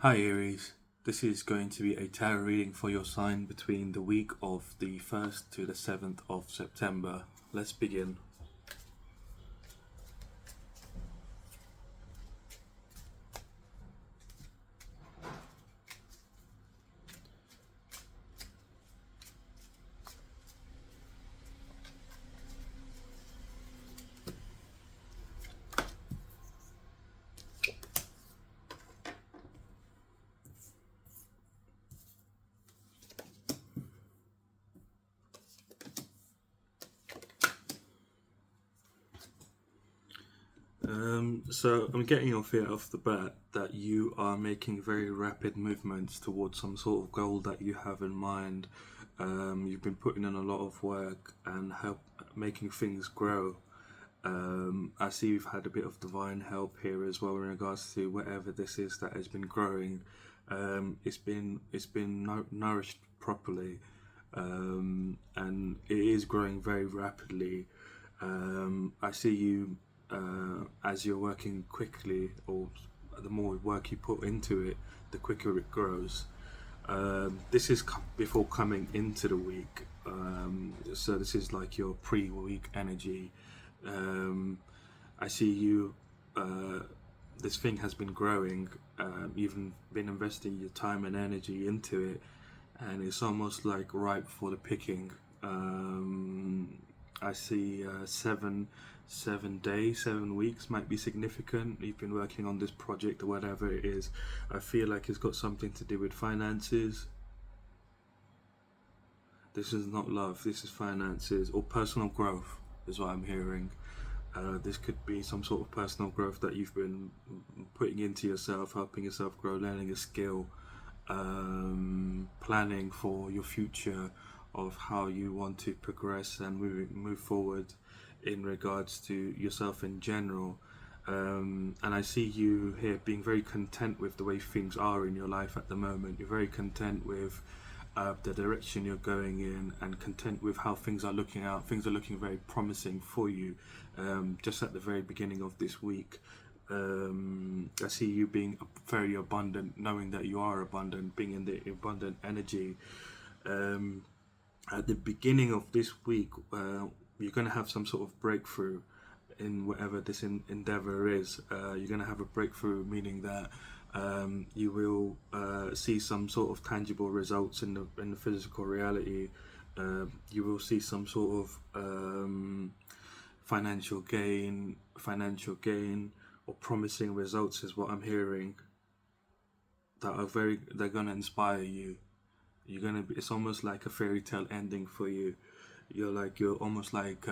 Hi Aries, this is going to be a tarot reading for your sign between the week of the 1st to the 7th of September. Let's begin. So I'm getting off here off the bat that you are making very rapid movements towards some sort of goal that you have in mind. You've been putting in a lot of work and help making things grow. I see you've had a bit of divine help here as well in regards to whatever this is that has been growing. It's been nourished properly, and it is growing very rapidly. I see you as you're working quickly, or the more work you put into it, the quicker it grows. This is before coming into the week, so this is like your pre-week energy. Um, I see you. This thing has been growing. You've been investing your time and energy into it, and it's almost like ripe for the picking. I see 7 days, 7 weeks might be significant. You've been working on this project or whatever it is. I feel like it's got something to do with finances. This is not love. This is finances or personal growth, is what I'm hearing. This could be some sort of personal growth that you've been putting into yourself, helping yourself grow, learning a skill, planning for your future of how you want to progress and move forward in regards to yourself in general. And I see you here being very content with the way things are in your life at the moment. You're very content with the direction you're going in, and content with how things are looking out. Things are looking very promising for you. Just at the very beginning of this week, I see you being very abundant, knowing that you are abundant, being in the abundant energy. Um, at the beginning of this week, you're going to have some sort of breakthrough in whatever this endeavor is. You're going to have a breakthrough, meaning that you will see some sort of tangible results in the physical reality. You will see some sort of financial gain, or promising results, is what I'm hearing. They're gonna inspire you. You're gonna be. It's almost like a fairy tale ending for you. You're almost like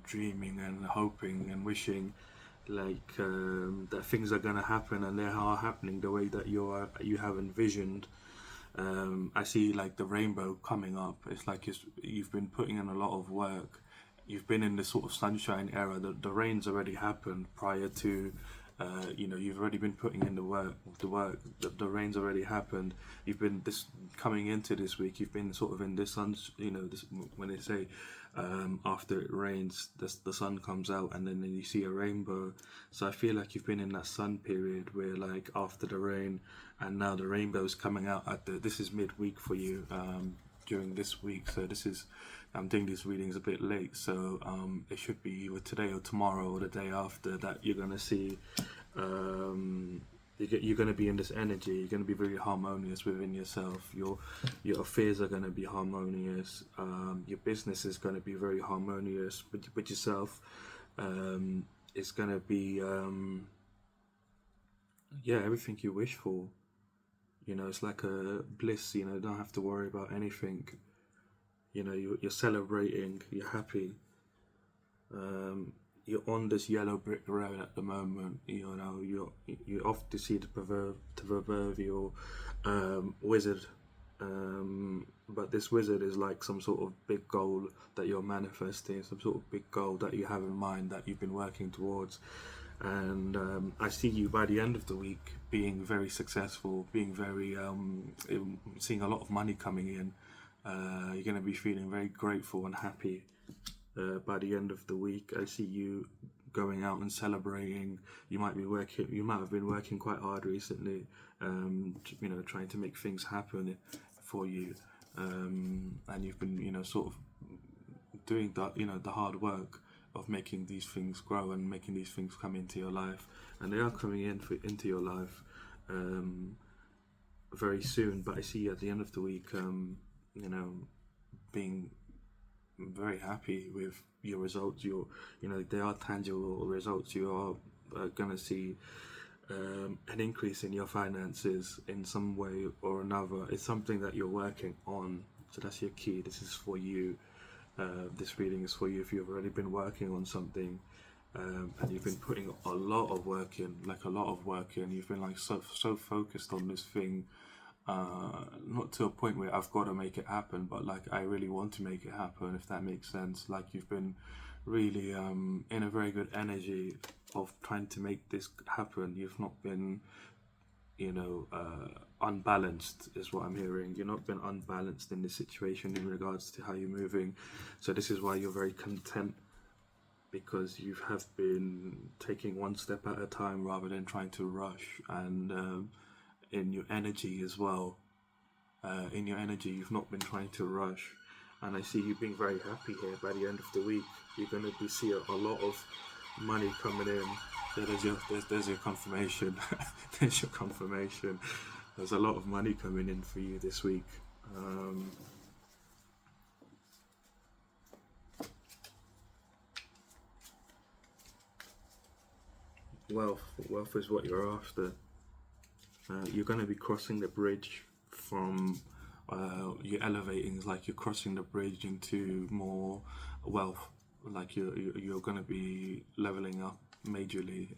dreaming and hoping and wishing like that things are gonna happen, and they are happening the way that you have envisioned. I see like the rainbow coming up. It's like you've been putting in a lot of work. You've been in this sort of sunshine era. The rain's already happened prior to. You've already been putting in the work. The rain's already happened. You've been this coming into this week. You've been sort of in this sun. This, when they say after it rains, the sun comes out, and then you see a rainbow. So I feel like you've been in that sun period where, like, after the rain, and now the rainbow's coming out at the. This is midweek for you. During this week, so this is. I'm doing these readings a bit late, so it should be either today or tomorrow or the day after that you're gonna see. Um, you're going to be in this energy. You're going to be very harmonious within yourself. Your affairs are going to be harmonious. Your business is going to be very harmonious with yourself. It's going to be everything you wish for. It's like a bliss. You don't have to worry about anything. You're celebrating. You're happy. You're on this yellow brick road at the moment. You often see the proverbial wizard, but this wizard is like some sort of big goal that you're manifesting, some sort of big goal that you have in mind that you've been working towards. And I see you by the end of the week being very successful, being very seeing a lot of money coming in. You're going to be feeling very grateful and happy by the end of the week. I see you going out and celebrating. You might have been working quite hard recently, trying to make things happen for you, and you've been, sort of doing the hard work of making these things grow and making these things come into your life, and they are coming into your life very soon. But I see you at the end of the week, being very happy with your results. They are tangible results. You are gonna see an increase in your finances in some way or another. It's something that you're working on, so that's your key. This is for you. This reading is for you if you've already been working on something, and you've been putting a lot of work in, you've been like so focused on this thing, not to a point where I've got to make it happen, but like I really want to make it happen, if that makes sense. Like you've been really in a very good energy of trying to make this happen. You've not been unbalanced, is what I'm hearing. You've not been unbalanced in this situation in regards to how you're moving. So this is why you're very content, because you have been taking one step at a time rather than trying to rush. And in your energy as well, you've not been trying to rush. And I see you being very happy here. By the end of the week, you're going to be seeing a lot of money coming in. There's your confirmation. There's your confirmation. There's a lot of money coming in for you this week. Wealth is what you're after. You're going to be crossing the bridge from you're elevating. It's like you're crossing the bridge into more wealth. Like you're going to be leveling up majorly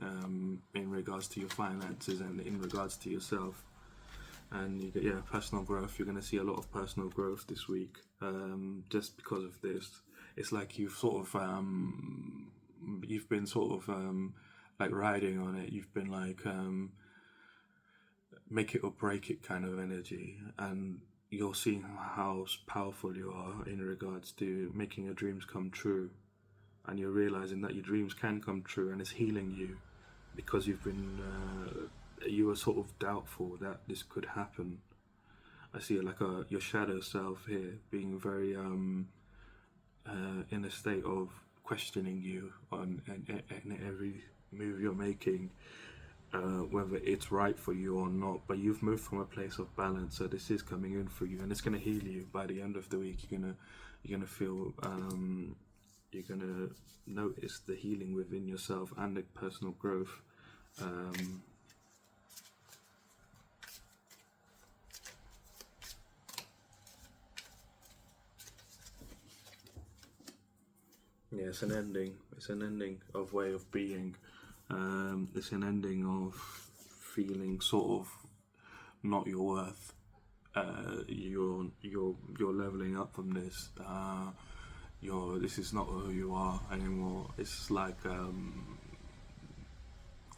in regards to your finances and in regards to yourself. And you get personal growth. You're going to see a lot of personal growth this week, just because of this. It's like you've been sort of like riding on it. You've been like make it or break it kind of energy, and you're seeing how powerful you are in regards to making your dreams come true. And you're realizing that your dreams can come true, and it's healing you, because you've been you were sort of doubtful that this could happen. I see like your shadow self here being very in a state of questioning you on in every move you're making, whether it's right for you or not. But you've moved from a place of balance, so this is coming in for you, and it's going to heal you. By the end of the week, you're gonna feel you're gonna notice the healing within yourself and the personal growth. It's an ending. It's an ending of way of being. It's an ending of feeling sort of not your worth. You're leveling up from this. This is not who you are anymore. It's like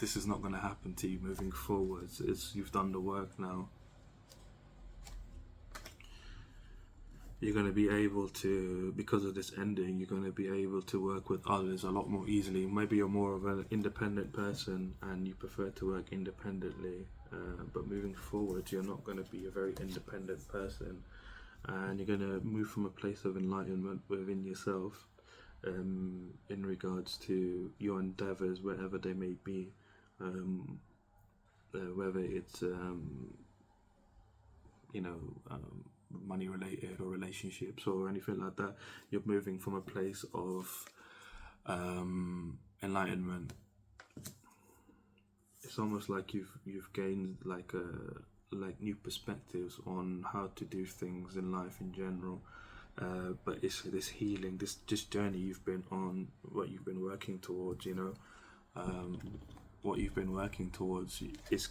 this is not going to happen to you moving forwards. You've done the work now. You're going to be able to, because of this ending, you're going to be able to work with others a lot more easily. Maybe you're more of an independent person and you prefer to work independently, but moving forward, you're not going to be a very independent person, and you're going to move from a place of enlightenment within yourself, in regards to your endeavors, wherever they may be, whether it's money related or relationships or anything like that. You're moving from a place of enlightenment. It's almost like you've gained like new perspectives on how to do things in life in general. But it's this healing, this journey you've been on, what you've been working towards. What you've been working towards is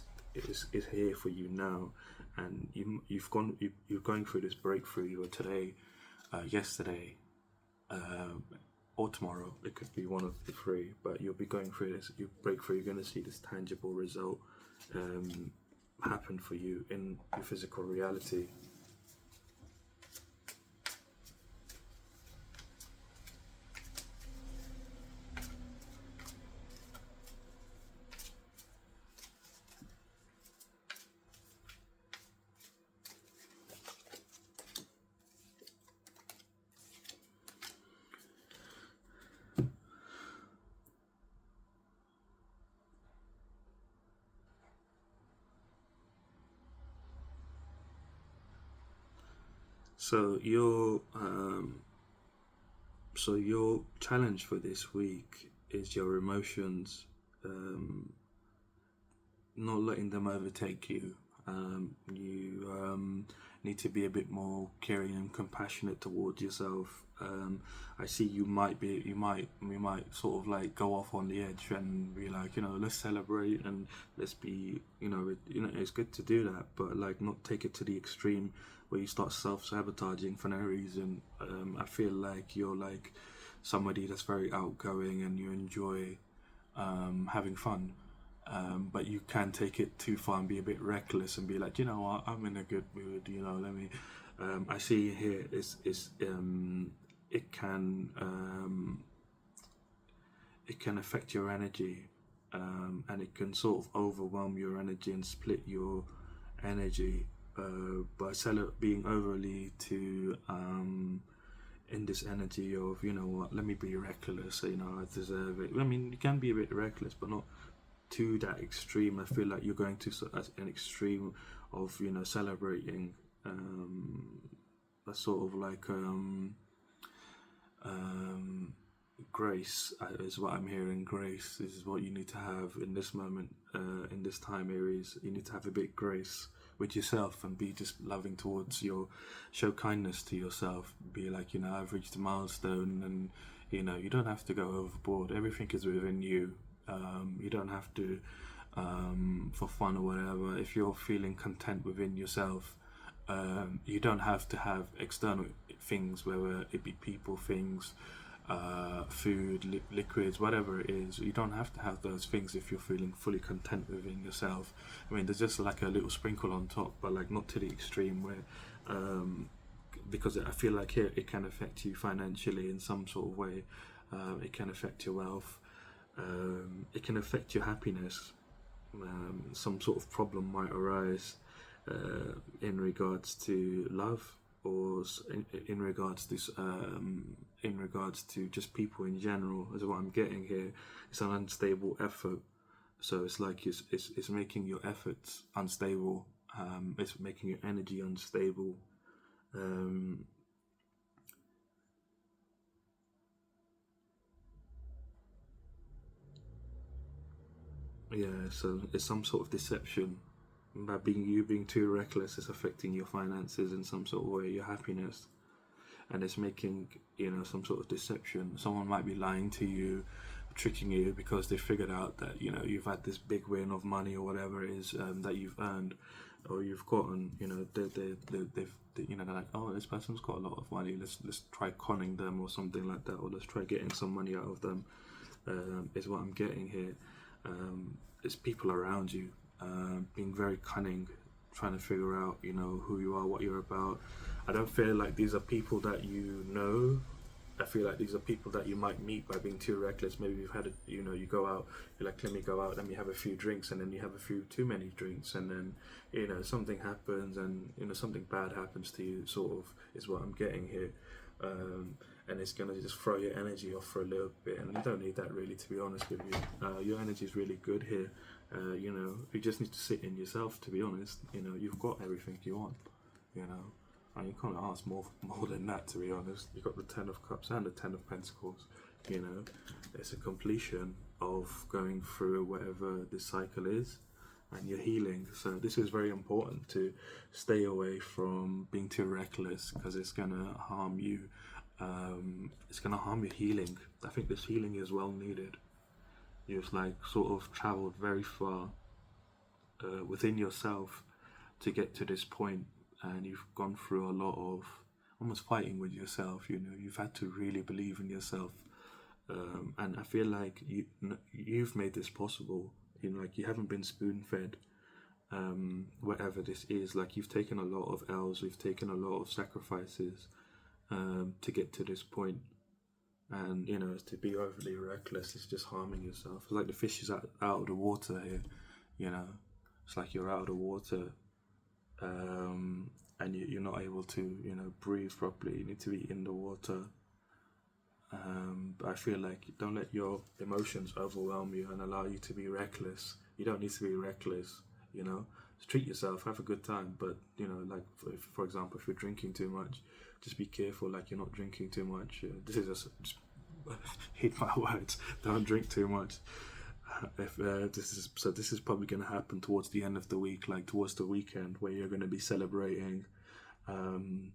here for you now, and you're going through this breakthrough. You were today, yesterday, or tomorrow. It could be one of the three, but you'll be going through this. You breakthrough. You're going to see this tangible result happen for you in your physical reality. So your challenge for this week is your emotions, um, not letting them overtake you. You need to be a bit more caring and compassionate towards yourself. I see you might sort of like go off on the edge and be like, let's celebrate and let's be, it's good to do that, but like not take it to the extreme where you start self sabotaging for no reason. I feel like you're like somebody that's very outgoing and you enjoy having fun. But you can take it too far and be a bit reckless and be like, you know what, I'm in a good mood. Let me. I see here it can it can affect your energy, and it can sort of overwhelm your energy and split your energy by being overly too in this energy of, you know what, let me be reckless. I deserve it. I mean, you can be a bit reckless, but not to that extreme. I feel like you're going to an extreme of celebrating a sort of like um, grace is what I'm hearing. Grace is what you need to have in this moment, in this time, Aries. You need to have a bit grace with yourself and be just loving towards show kindness to yourself. Be like, I've reached a milestone, and you don't have to go overboard. Everything is within you. You don't have to, for fun or whatever. If you're feeling content within yourself, you don't have to have external things, whether it be people, things, food, liquids, whatever it is. You don't have to have those things if you're feeling fully content within yourself. I mean, there's just like a little sprinkle on top, but like not to the extreme where, because I feel like here it can affect you financially in some sort of way. It can affect your wealth. It can affect your happiness. Some sort of problem might arise in regards to love, or in regards to just people in general. Is what I'm getting here. It's an unstable effort, so it's like it's making your efforts unstable. It's making your energy unstable. Um, yeah, so it's some sort of deception. By being too reckless, it's affecting your finances in some sort of way, your happiness, and it's making some sort of deception. Someone might be lying to you, tricking you because they figured out that you've had this big win of money or whatever it is that you've earned or you've gotten. They're like, oh, this person's got a lot of money. Let's try conning them or something like that, or let's try getting some money out of them. Is what I'm getting here. It's people around you being very cunning, trying to figure out, who you are, what you're about. I don't feel like these are people that you know. I feel like these are people that you might meet by being too reckless. Maybe you've had, you go out, you're like, let me go out, let me have a few drinks, and then you have a few too many drinks, and then, something happens, and, something bad happens to you, sort of, is what I'm getting here. And it's going to just throw your energy off for a little bit, and you don't need that really, to be honest with you. Your energy is really good here. You just need to sit in yourself, to be honest. You've got everything you want, and you can't ask more than that, to be honest. You've got the Ten of Cups and the Ten of Pentacles. It's a completion of going through whatever this cycle is, and you're healing. So this is very important, to stay away from being too reckless, because it's gonna harm you. It's gonna harm your healing. I think this healing is well needed. You've like sort of traveled very far within yourself to get to this point, and you've gone through a lot of almost fighting with yourself. You've had to really believe in yourself, and I feel like you've made this possible. Like you haven't been spoon fed. Whatever this is, like you've taken a lot of L's, we've taken a lot of sacrifices to get to this point. And to be overly reckless is just harming yourself. It's like the fish is out of the water here. It's like you're out of the water, and you're not able to breathe properly. You need to be in the water. But I feel like don't let your emotions overwhelm you and allow you to be reckless. You don't need to be reckless. treat yourself, have a good time. But like for example, if you're drinking too much, just be careful. Like you're not drinking too much. This is just heed my words. Don't drink too much. If this is probably going to happen towards the end of the week, like towards the weekend, where you're going to be celebrating. Um,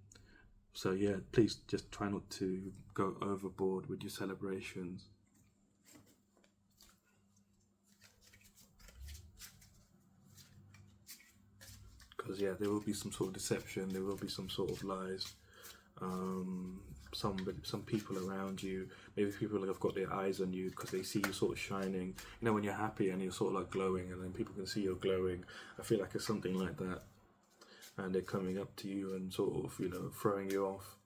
so yeah, please just try not to go overboard with your celebrations. Because yeah, there will be some sort of deception. There will be some sort of lies. Um, some people around you, maybe people that have got their eyes on you because they see you sort of shining. When you're happy and you're sort of like glowing, and then people can see you're glowing. I feel like it's something like that, and they're coming up to you and sort of throwing you off.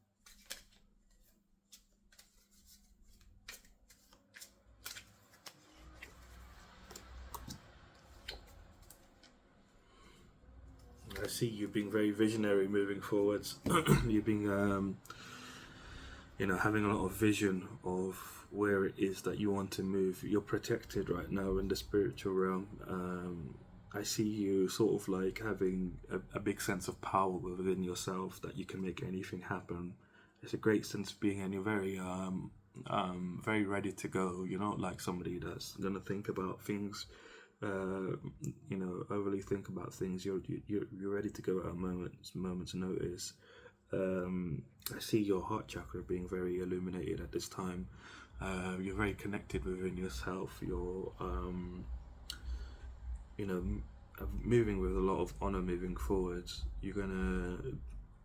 I see you being very visionary moving forwards. You being having a lot of vision of where it is that you want to move. You're protected right now in the spiritual realm. I see you sort of like having a big sense of power within yourself, that you can make anything happen. It's a great sense of being, and you're very ready to go. You're not like somebody that's gonna think about things, overly think about things. You're ready to go at a moment's notice. I see your heart chakra being very illuminated at this time. You're very connected within yourself. You're, moving with a lot of honor moving forwards. You're gonna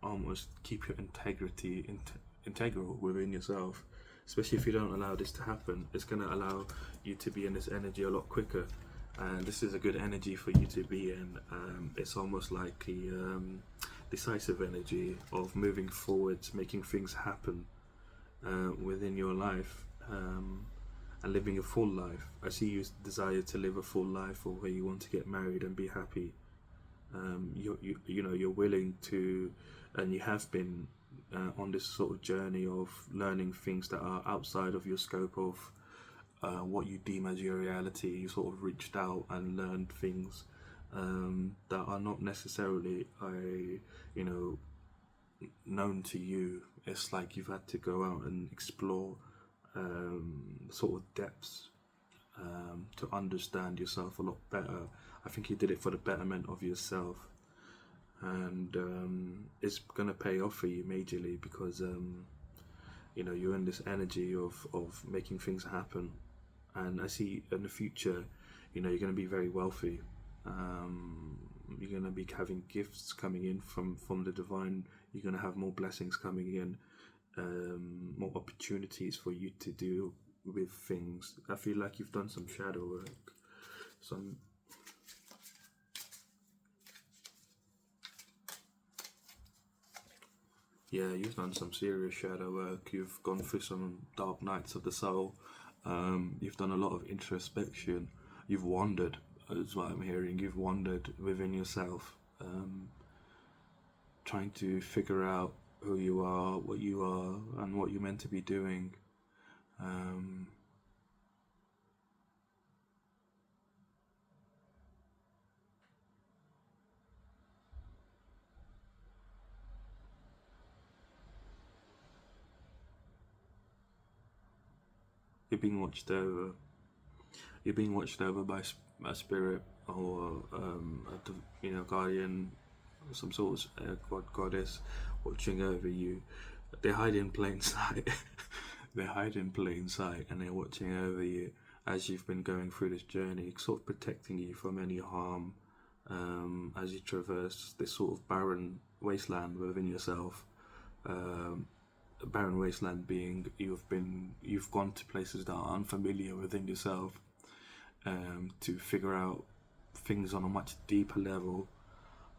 almost keep your integrity integral within yourself. Especially if you don't allow this to happen, it's gonna allow you to be in this energy a lot quicker. And this is a good energy for you to be in. It's almost like the decisive energy of moving forwards, making things happen within your life, and living a full life. I see you desire to live a full life, or where you want to get married and be happy. You're willing to, and you have been on this sort of journey of learning things that are outside of your scope of what you deem as your reality. You sort of reached out and learned things that are not necessarily known to you. It's like you've had to go out and explore sort of depths to understand yourself a lot better. I think you did it for the betterment of yourself, and it's gonna pay off for you majorly, because you're in this energy of making things happen. And I see in the future, you're going to be very wealthy. You're going to be having gifts coming in from the divine. You're going to have more blessings coming in, more opportunities for you to do with things. I feel like you've done some shadow work. You've done some serious shadow work. You've gone through some dark nights of the soul. You've done a lot of introspection. You've wandered, is what I'm hearing. You've wandered within yourself, trying to figure out who you are, and what you're meant to be doing. You're being watched over. You're being watched over by a spirit, or guardian, some sort of goddess watching over you. They hide in plain sight. They hide in plain sight, and they're watching over you as you've been going through this journey, sort of protecting you from any harm as you traverse this sort of barren wasteland within yourself. A barren wasteland being you've gone to places that are unfamiliar within yourself, to figure out things on a much deeper level.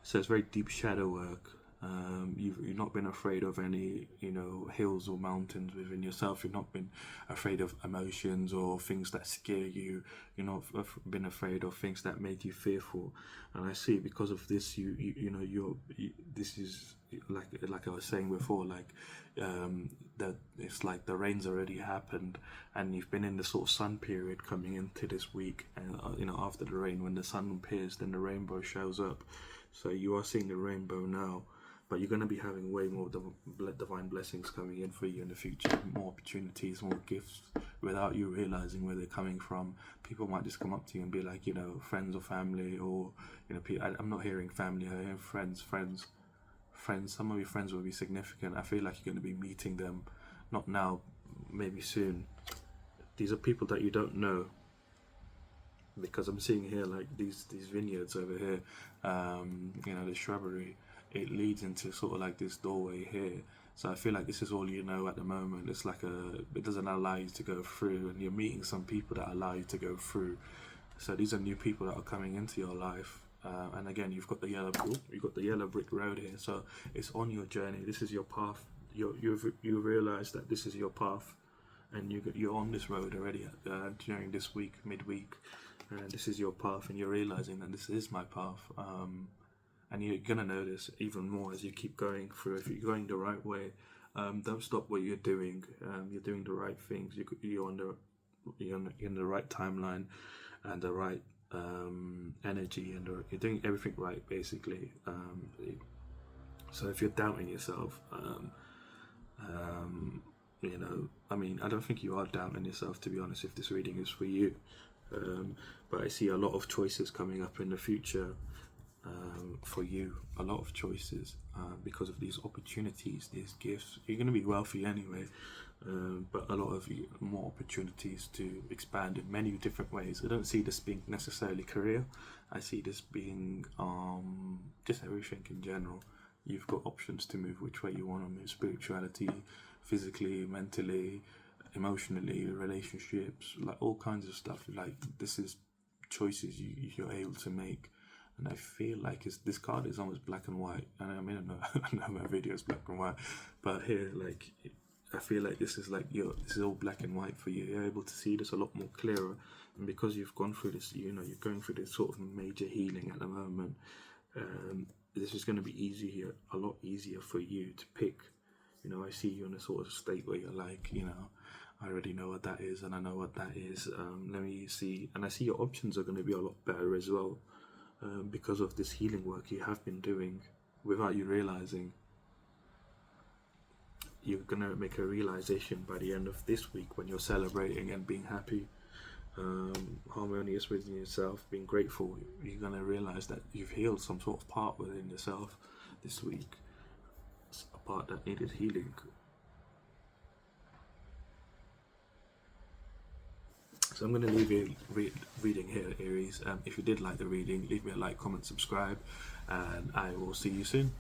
So it's very deep shadow work. You've not been afraid of any, hills or mountains within yourself. You've not been afraid of emotions or things that scare you. You've not been afraid of things that make you fearful. And I see because of this, this is like I was saying before, that it's like the rain's already happened, and you've been in the sort of sun period coming into this week, and after the rain, when the sun appears, then the rainbow shows up. So you are seeing the rainbow now, but you're going to be having way more divine blessings coming in for you in the future, more opportunities, more gifts, without you realizing where they're coming from. People might just come up to you and be like, friends or family, or I'm not hearing family, I'm hearing friends. Some of your friends will be significant. I feel like you're going to be meeting them, not now, maybe soon. These are people that you don't know, because I'm seeing here like these vineyards over here, the shrubbery, it leads into sort of like this doorway here. So I feel like this is all you know at the moment. It's like it doesn't allow you to go through, and you're meeting some people that allow you to go through. So these are new people that are coming into your life. And again, you've got the yellow brick road here. So it's on your journey. This is your path. You realize that this is your path, and you're on this road already during this week, midweek. This is your path, and you're realizing that this is my path. And you're gonna notice even more as you keep going through. If you're going the right way, don't stop what you're doing. You're doing the right things. You're in the right timeline, and the right energy, and you're doing everything right, basically. So if you're doubting yourself, I don't think you are doubting yourself, to be honest, if this reading is for you. But I see a lot of choices coming up in the future for you, a lot of choices because of these opportunities, these gifts. You're going to be wealthy anyway, but a lot of more opportunities to expand in many different ways. I don't see this being necessarily career. I see this being just everything in general. You've got options to move which way you want to move: spirituality, physically, mentally, emotionally, relationships, like all kinds of stuff. Like, this is choices you're able to make. And I feel like this card is almost black and white. And I mean, I know my video is black and white, but here, like, I feel like this is all black and white for you. You're able to see this a lot more clearer, and because you've gone through this, you're going through this sort of major healing at the moment. This is going to be a lot easier for you to pick. I see you in a sort of state where you're like, I already know what that is, and I know what that is. Let me see, and I see your options are going to be a lot better as well. Because of this healing work you have been doing without you realizing. You're going to make a realization by the end of this week, when you're celebrating and being happy, harmonious within yourself, being grateful. You're going to realize that you've healed some sort of part within yourself this week. It's a part that needed healing. So I'm going to leave you reading here, Aries. If you did like the reading, leave me a like, comment, subscribe, and I will see you soon.